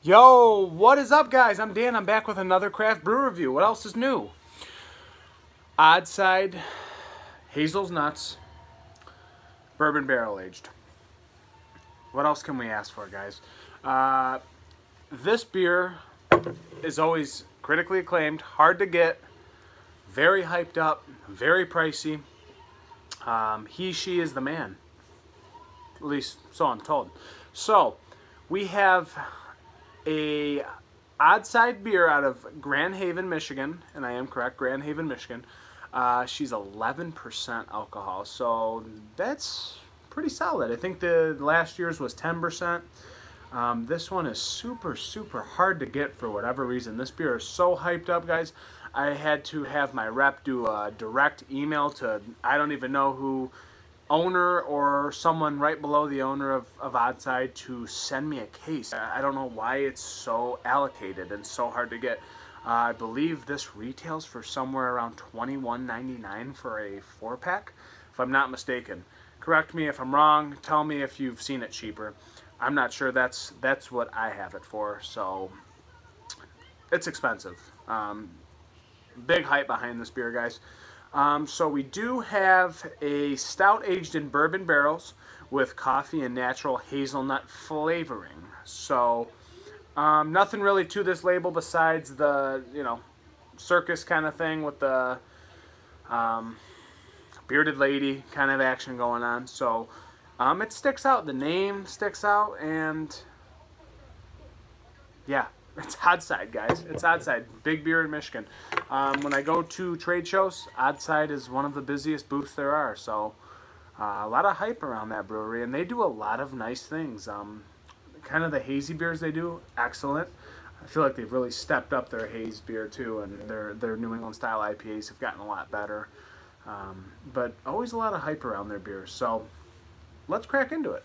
Yo, what is up, guys? I'm Dan. I'm back with another craft brew review. What else is new? Oddside, Hazel's Nuts, bourbon barrel aged. What else can we ask for, guys? This beer is always critically acclaimed, hard to get, very hyped up, very pricey. She is the man. At least, so I'm told. So, we have a Oddside beer out of Grand Haven, Michigan, and I am correct, Grand Haven, Michigan. She's 11% alcohol, so that's pretty solid. I think the last year's was 10%. This one is super hard to get for whatever reason. This beer is so hyped up, guys. I had to have my rep do a direct email to, I don't even know who, owner or someone right below the owner of Oddside to send me a case. I don't know why it's so allocated and so hard to get. I believe this retails for somewhere around $21.99 for a 4-pack, if I'm not mistaken. Correct me if I'm wrong. Tell me if you've seen it cheaper. I'm not sure. That's what I have it for. So it's expensive. Big hype behind this beer, guys. So we do have a stout aged in bourbon barrels with coffee and natural hazelnut flavoring. So nothing really to this label besides the, circus kind of thing with the bearded lady kind of action going on. So it sticks out. The name sticks out, and yeah. It's Oddside, guys. It's Oddside. Big beer in Michigan. When I go to trade shows, Oddside is one of the busiest booths there are. So a lot of hype around that brewery, and they do a lot of nice things. Kind of the hazy beers they do, excellent. I feel like they've really stepped up their haze beer too, and their New England style IPAs have gotten a lot better. But always a lot of hype around their beers. So let's crack into it.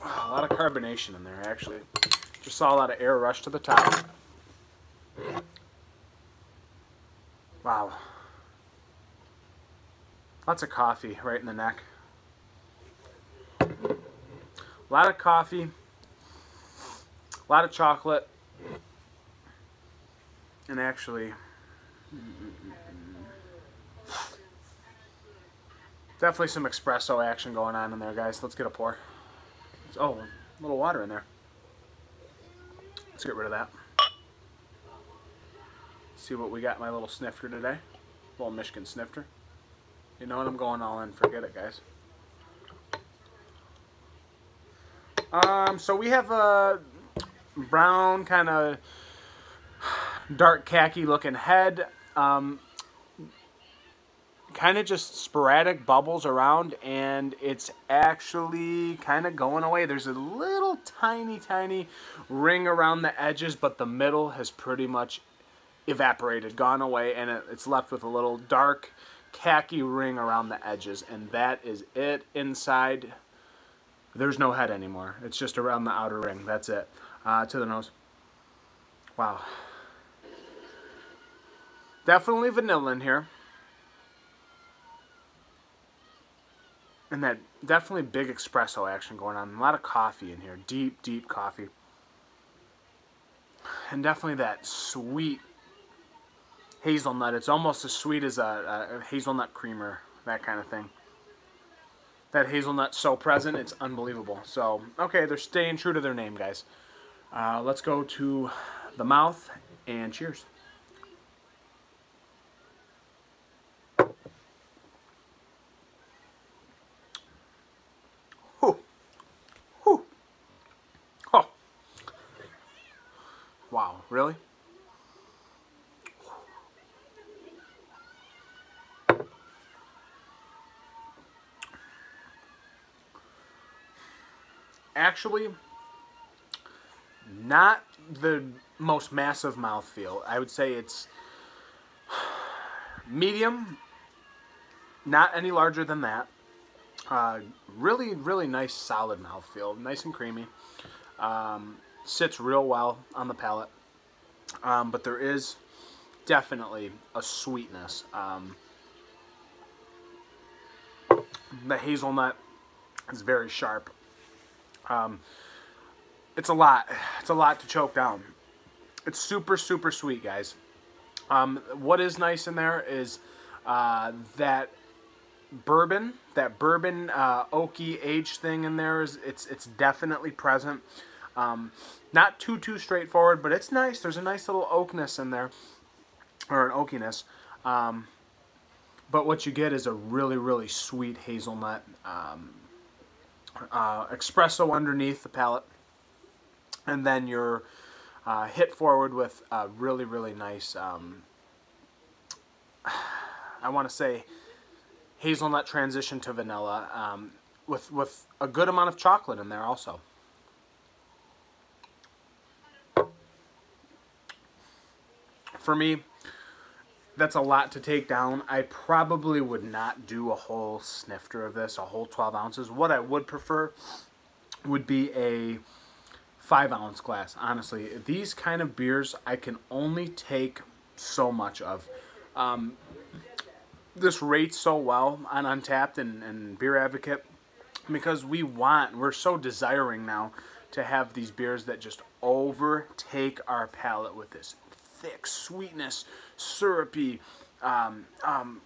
A lot of carbonation in there, actually. Just saw a lot of air rush to the top. Wow. Lots of coffee right in the neck. A lot of coffee. A lot of chocolate. And actually, definitely some espresso action going on in there, guys. Let's get a pour. Oh, a little water in there. Let's get rid of that. See what we got in my little snifter today. Little Michigan snifter. You know what? I'm going all in. Forget it, guys. So we have a brown, kind of dark khaki looking head. Kind of just sporadic bubbles around, and it's actually kind of going away. There's a little tiny ring around the edges, but the middle has pretty much evaporated, gone away, and it's left with a little dark khaki ring around the edges, and that is it. Inside, there's no head anymore. It's just around the outer ring. That's it. To the nose. Wow. Definitely vanilla in here. And that definitely big espresso action going on. A lot of coffee in here. Deep coffee. And definitely that sweet hazelnut. It's almost as sweet as a hazelnut creamer. That kind of thing. That hazelnut's so present, it's unbelievable. So, okay, they're staying true to their name, guys. Let's go to the mouth, and cheers. Wow, really? Actually, not the most massive mouthfeel. I would say it's medium, not any larger than that. Really nice solid mouthfeel, nice and creamy. Sits real well on the palate, but there is definitely a sweetness. The hazelnut It's very sharp. It's a lot. It's a lot to choke down. It's super, super sweet, guys. What is nice in there is that bourbon, oaky aged thing in there is it's definitely present. Not too straightforward, but it's nice. There's a nice little oakness in there, or an oakiness. But what you get is a really, really sweet hazelnut espresso underneath the palate, and then you're hit forward with a really, really nice, I want to say, hazelnut transition to vanilla, with a good amount of chocolate in there also. For me, that's a lot to take down. I probably would not do a whole snifter of this, a whole 12 ounces. What I would prefer would be a 5-ounce glass. Honestly, these kind of beers I can only take so much of. This rates so well on Untapped and Beer Advocate because we're so desiring now to have these beers that just overtake our palate with this thick sweetness, syrupy,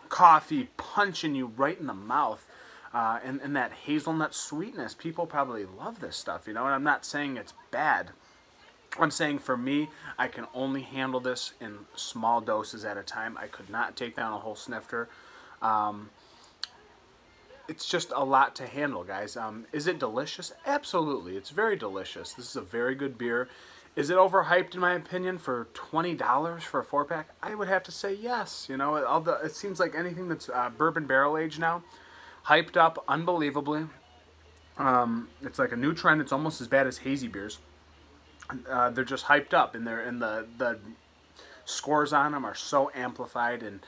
coffee punching you right in the mouth, and that hazelnut sweetness. People probably love this stuff, you know, and I'm not saying it's bad. I'm saying for me, I can only handle this in small doses at a time. I could not take down a whole snifter. It's just a lot to handle, guys. Is it delicious? Absolutely. It's very delicious. This is a very good beer. Is it overhyped, in my opinion, for $20 for a 4-pack? I would have to say yes. You know, it seems like anything that's bourbon barrel aged now, hyped up unbelievably. It's like a new trend. It's almost as bad as hazy beers. They're just hyped up, and the scores on them are so amplified, and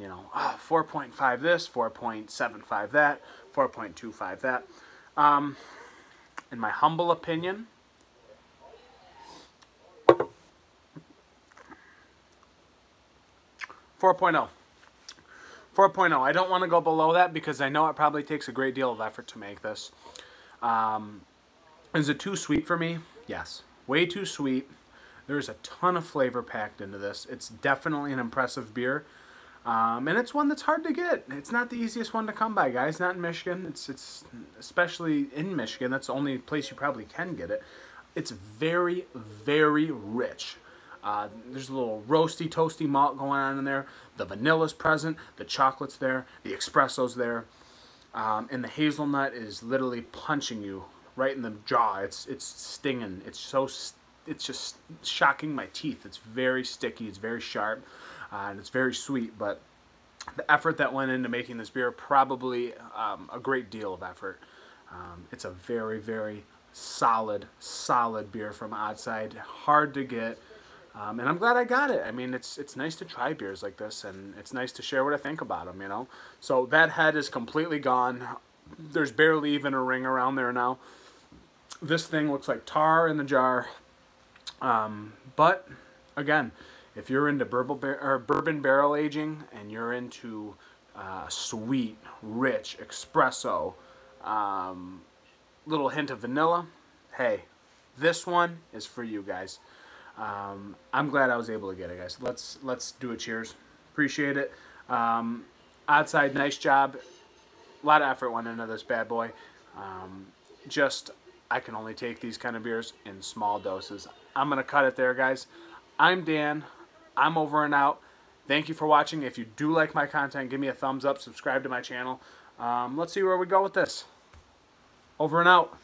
you know, 4.5 this, 4.75 that, 4.25 that. In my humble opinion, 4.0. 4.0. I don't want to go below that because I know it probably takes a great deal of effort to make this. Is it too sweet for me? Yes. Way too sweet. There's a ton of flavor packed into this. It's definitely an impressive beer. And it's one that's hard to get. It's not the easiest one to come by, guys. Not in Michigan. It's especially in Michigan. That's the only place you probably can get it. It's very, very rich. There's a little roasty, toasty malt going on in there. The vanilla's present. The chocolate's there. The espresso's there. And the hazelnut is literally punching you right in the jaw. It's stinging. It's just shocking my teeth. It's very sticky. It's very sharp. And it's very sweet. But the effort that went into making this beer, probably a great deal of effort. It's a very, very solid beer from Oddside. Hard to get. And I'm glad I got it. I mean, it's nice to try beers like this, and it's nice to share what I think about them, you know. So that head is completely gone. There's barely even a ring around there now. This thing looks like tar in the jar. But, again, if you're into bourbon barrel aging and you're into sweet, rich espresso, little hint of vanilla, hey, this one is for you guys. I'm glad I was able to get it, guys. Let's do a cheers. Appreciate it. Oddside, nice job. A lot of effort went into this bad boy. I can only take these kind of beers in small doses. I'm going to cut it there, guys. I'm Dan. I'm over and out. Thank you for watching. If you do like my content, give me a thumbs up. Subscribe to my channel. Let's see where we go with this. Over and out.